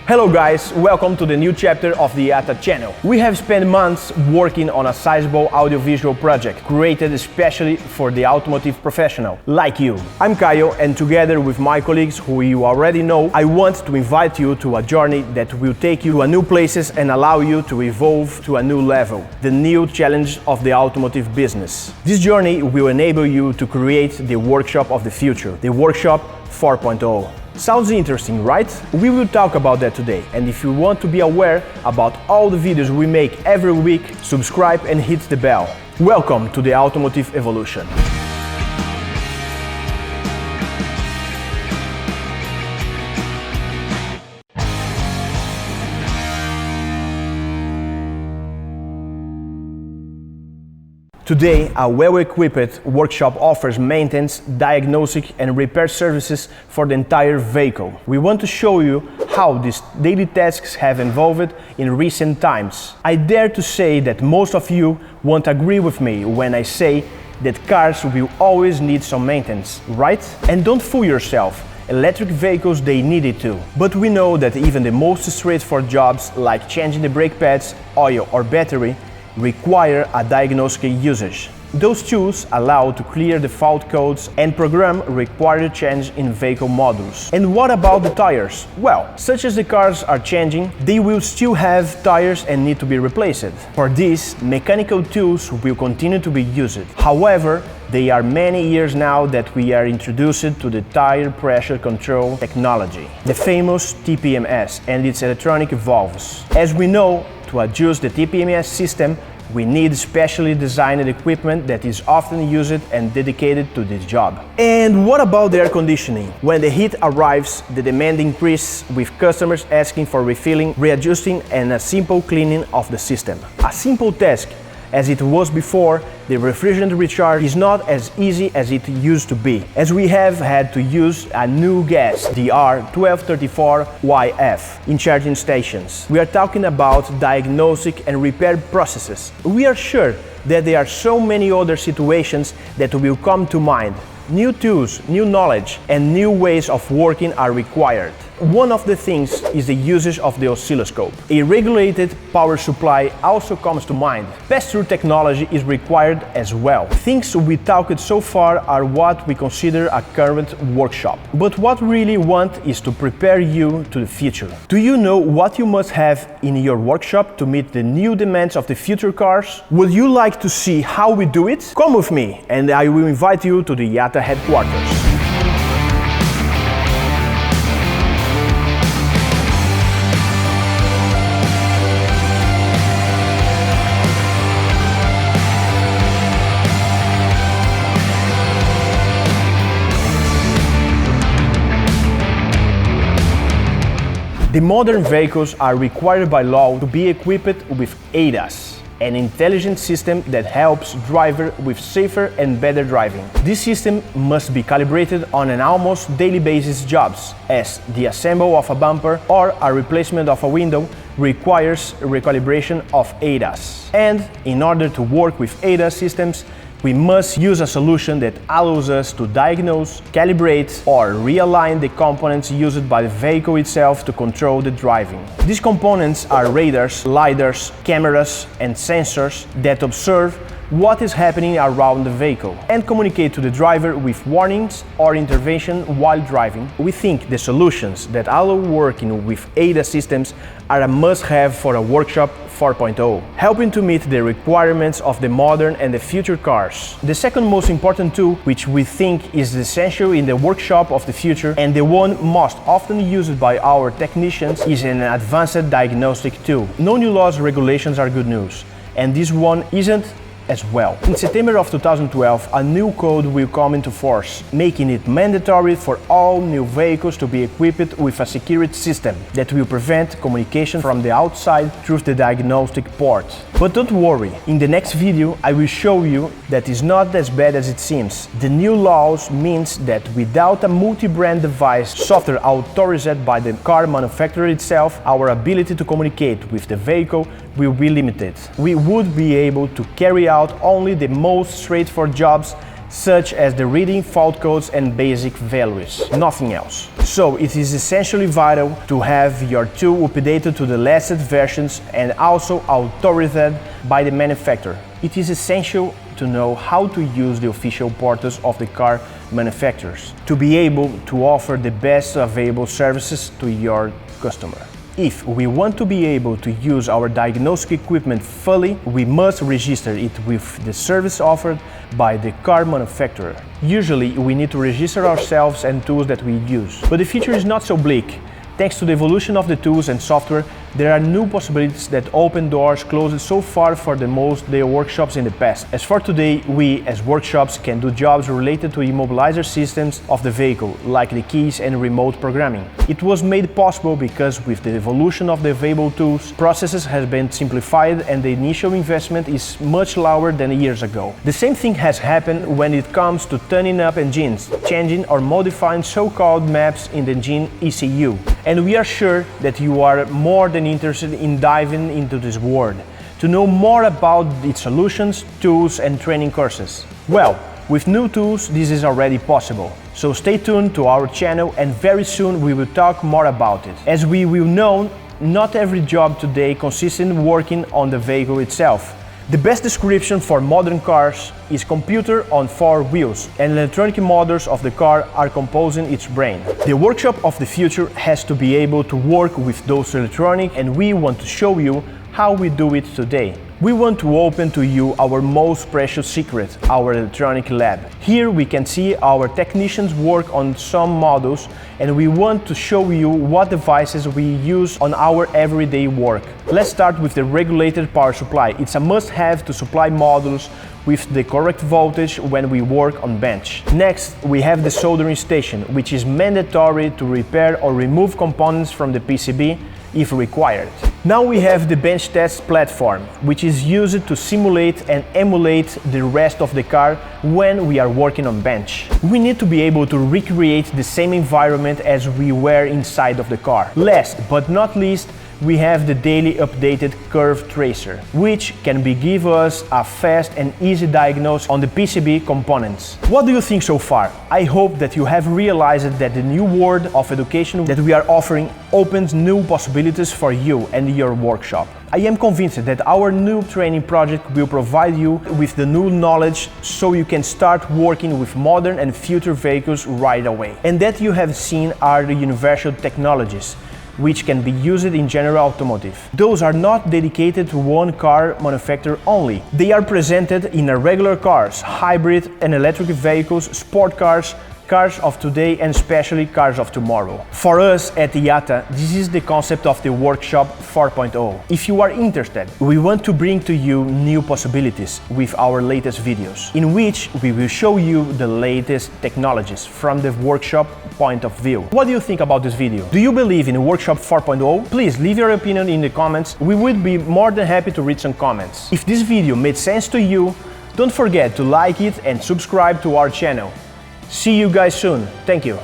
Hello guys, welcome to the new chapter of the EAATA channel. We have spent months working on a sizable audiovisual project created especially for the automotive professional, like you. I'm Caio, and together with my colleagues who you already know, I want to invite you to a journey that will take you to new places and allow you to evolve to a new level, the new challenge of the automotive business. This journey will enable you to create the workshop of the future, the workshop 4.0. Sounds interesting, right? We will talk about that today, and if you want to be aware about all the videos we make every week, subscribe and hit the bell. Welcome to the Automotive Evolution. Today, a well-equipped workshop offers maintenance, diagnostic and repair services for the entire vehicle. We want to show you how these daily tasks have evolved in recent times. I dare to say that most of you won't agree with me when I say that cars will always need some maintenance, right? And don't fool yourself. Electric vehicles, they need it too. But we know that even the most straightforward jobs like changing the brake pads, oil or battery require a diagnostic usage. Those tools allow to clear the fault codes and program required change in vehicle modules. And what about the tires? Well, such as the cars are changing, they will still have tires and need to be replaced. For this, mechanical tools will continue to be used. However, they are many years now that we are introduced to the tire pressure control technology, the famous TPMS and its electronic valves. As we know, to adjust the TPMS system, we need specially designed equipment that is often used and dedicated to this job. And what about the air conditioning? When the heat arrives, the demand increases with customers asking for refilling, readjusting and a simple cleaning of the system. A simple task as it was before, the refrigerant recharge is not as easy as it used to be, as we have had to use a new gas, the R1234YF, in charging stations. We are talking about diagnostic and repair processes. We are sure that there are so many other situations that will come to mind. New tools, new knowledge, and new ways of working are required. One of the things is the usage of the oscilloscope. A regulated power supply also comes to mind. Passthru technology is required as well. Things we talked so far are what we consider a current workshop. But what we really want is to prepare you to the future. Do you know what you must have in your workshop to meet the new demands of the future cars? Would you like to see how we do it? Come with me and I will invite you to the EAATA headquarters. The modern vehicles are required by law to be equipped with ADAS, an intelligent system that helps drivers with safer and better driving. This system must be calibrated on an almost daily basis jobs, as the assembly of a bumper or a replacement of a window requires recalibration of ADAS. And in order to work with ADAS systems, we must use a solution that allows us to diagnose, calibrate, or realign the components used by the vehicle itself to control the driving. These components are radars, lidars, cameras, and sensors that observe what is happening around the vehicle and communicate to the driver with warnings or intervention while driving. We think the solutions that allow working with ADAS systems are a must-have for a workshop 4.0, helping to meet the requirements of the modern and the future cars. The second most important tool, which we think is essential in the workshop of the future and the one most often used by our technicians, is an advanced diagnostic tool. No new laws or regulations are good news, and this one isn't as well. In September of 2012, a new code will come into force, making it mandatory for all new vehicles to be equipped with a security system that will prevent communication from the outside through the diagnostic port. But don't worry, in the next video I will show you that it's not as bad as it seems. The new laws means that without a multi-brand device, software authorized by the car manufacturer itself, our ability to communicate with the vehicle will be limited. We would be able to carry out only the most straightforward jobs such as the reading fault codes and basic values, nothing else. So it is essentially vital to have your tool updated to the latest versions and also authorized by the manufacturer. It is essential to know how to use the official portals of the car manufacturers to be able to offer the best available services to your customer. If we want to be able to use our diagnostic equipment fully, we must register it with the service offered by the car manufacturer. Usually, we need to register ourselves and tools that we use. But the future is not so bleak. Thanks to the evolution of the tools and software, there are new possibilities that open doors closed so far for the workshops in the past. As for today, we as workshops can do jobs related to immobilizer systems of the vehicle, like the keys and remote programming. It was made possible because with the evolution of the available tools, processes have been simplified and the initial investment is much lower than years ago. The same thing has happened when it comes to tuning up engines, changing or modifying so-called maps in the engine ECU. And we are sure that you are more than interested in diving into this world, to know more about its solutions, tools and training courses. Well, with new tools this is already possible, so stay tuned to our channel and very soon we will talk more about it. As we will know, not every job today consists in working on the vehicle itself. The best description for modern cars is computer on four wheels, and electronic motors of the car are composing its brain. The workshop of the future has to be able to work with those electronic, and we want to show you how we do it today. We want to open to you our most precious secret, our electronic lab. Here we can see our technicians work on some models, and we want to show you what devices we use on our everyday work. Let's start with the regulated power supply. It's a must-have to supply models with the correct voltage when we work on bench. Next, we have the soldering station, which is mandatory to repair or remove components from the PCB if required. Now we have the bench test platform, which is used to simulate and emulate the rest of the car when we are working on bench. We need to be able to recreate the same environment as we were inside of the car. Last but not least, we have the daily updated curve tracer, which can give us a fast and easy diagnosis on the PCB components. What do you think so far? I hope that you have realized that the new world of education that we are offering opens new possibilities for you and your workshop. I am convinced that our new training project will provide you with the new knowledge so you can start working with modern and future vehicles right away. And that you have seen are the universal technologies, which can be used in general automotive. Those are not dedicated to one car manufacturer only. They are presented in regular cars, hybrid and electric vehicles, sport cars, cars of today and especially cars of tomorrow. For us at EAATA, this is the concept of the Workshop 4.0. If you are interested, we want to bring to you new possibilities with our latest videos, in which we will show you the latest technologies from the workshop point of view. What do you think about this video? Do you believe in Workshop 4.0? Please leave your opinion in the comments. We would be more than happy to read some comments. If this video made sense to you, don't forget to like it and subscribe to our channel. See you guys soon. Thank you.